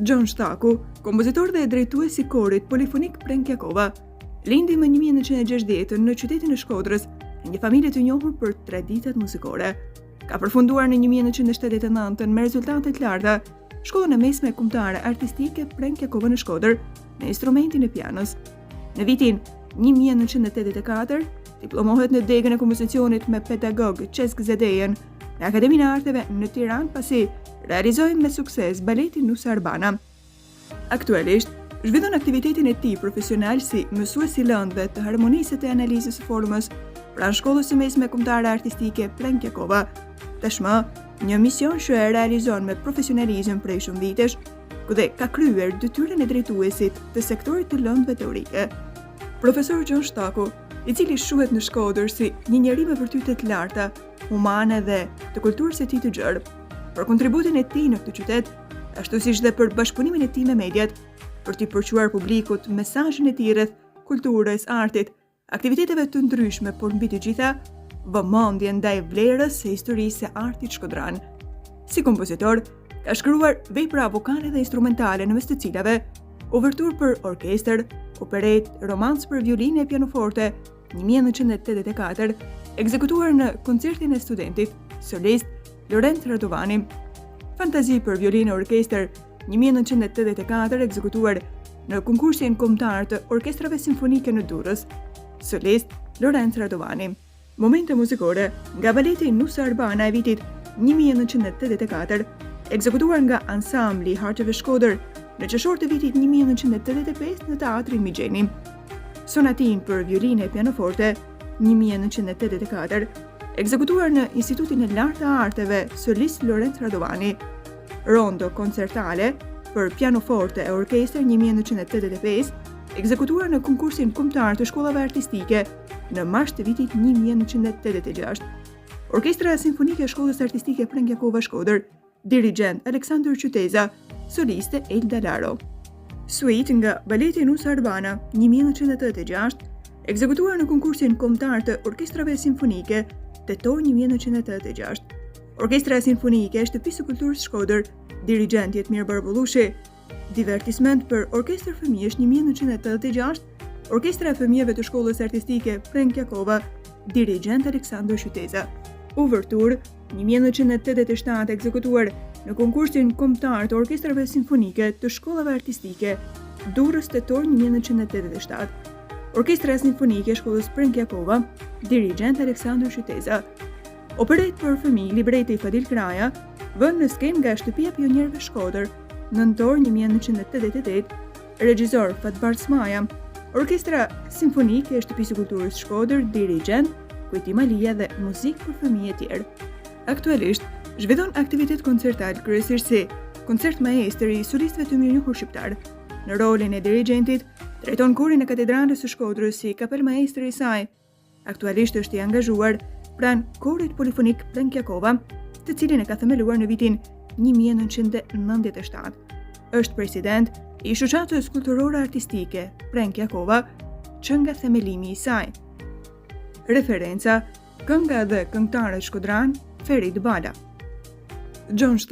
Gjon Shtaku, kompozitor dhe drejtues i korit polifonik Prenkjakova, lindi më 1960 në qytetin e Shkodrës, në një familje të njohur për traditat muzikore. Ka përfunduar në 1979 me rezultate të larta shkollën e mesme kombëtare artistike Prenkjakova në Shkodër në instrumentin e pianos. Në vitin 1984 diplomohet në degën e kompozicionit me pedagog Çesk Zedejen në Akademinë e Arteve në Tiranë, pasi realizoi me sukses baletin Nusa Arbana. Aktualisht zhvillon aktivitetin e tij profesional si mësues i lëndëve të harmonisë të analizës së formës pranë shkollës së mesme kombëtare artistike Prenkjakova. Tashmë, një mision që e realizon me profesionalizëm prej shumë vitesh, ku dhe ka kryer detyrën e drejtuesit të sektorit të lëndëve teorike. Profesor Gjon Shtaku, i cili shohet në Shkodër si një njeri me vërtyte të larta, humane dhe të kulturës së tij të gjerë, për kontributin e tij në këtë qytet, ashtu siç dhe për bashkëpunimin e tij me mediat, për t'i përçuar publikut mesazhin e tij rreth kulturës, artit, aktiviteteve të ndryshme, por mbi të gjitha, vëmendje ndaj vlerës së historisë së artit shkodran. Si kompozitor, ka shkruar vepra vokale dhe instrumentale në mes të cilave uvertur për orkestër, operet, romanc për violinë e pianoforte 1984, ekzekutuar në koncertin e studentit, solist Lorenz Radovani, Fantazi për violinë e orkestër 1984, ekzekutuar në konkursin kombëtar të orkestrave simfonike në Durrës, solist Lorenz Radovani. Momente muzikore nga baleti Nusa Arbana e vitit 1984, ekzekutuar nga ansambli Harteve Shkodër në qershor të vitit 1985 në teatrin Migjeni. Sonatin për violinë e pianoforte 1984, ekzekutuar në Institutin e Lartë të Arteve, solist Lorenz Radovani. Rondo koncertale për pianoforte e orkestër 1985, ekzekutuar në konkursin kombëtar të shkollave artistike në mars të vitit 1986. Orkestra Simfonike e Shkollës Artistike Prenkjakova Shkodër, dirigent Aleksandër Qyteza, soliste Elda Laro. Suite nga baleti Nusa Arbana 1986, ekzekutuar në konkursin kombëtar të orkestrave simfonike tetor 1986. Orkestra Simfonike e Shtëpisë së Kulturës Shkodër, dirigent Jetmir Barbullushi. Divertisment për orkestër fëmijësh 1986, Orkestra e Fëmijëve të Shkollës Artistike Prenkjakova, dirigent Aleksandër Qyteza. Uvertur 1987, ekzekutuar në konkursin kombëtar të orkestrave simfonike të shkollave artistike Durrës tetor 1987. Orkestra Simfonike e Shkollës Prenkjakova, dirigent Aleksandër Qyteza. Operet për fëmijë, libreti Fadil Kraja, vënë në skenë nga Shtëpia e Pionierëve Shkodër, nëntor 1988, regjisor Fatbar Smaja. Orkestra Simfonike e Shtëpisë së Kulturës Shkodër, dirigent Kujtim Alia dhe muzikë për fëmijë e tjerë. Aktualisht zhvillon aktivitet koncertal, kryesisht si koncert maestër i solistëve të mirënjohur shqiptar. Në rolin e dirigentit, drejton korin e Katedralës së Shkodrës si kapelmaestër i saj. Aktualisht është i angazhuar pranë korit polifonik Prenkjakova, të cilin e ka themeluar në vitin 1997. Është president i shoqatës kulturore artistike Prenkjakova, që nga themelimi i saj. Referenca: kënga dhe këngëtarët shkodran Ferit Bala. Gjon Shtaku.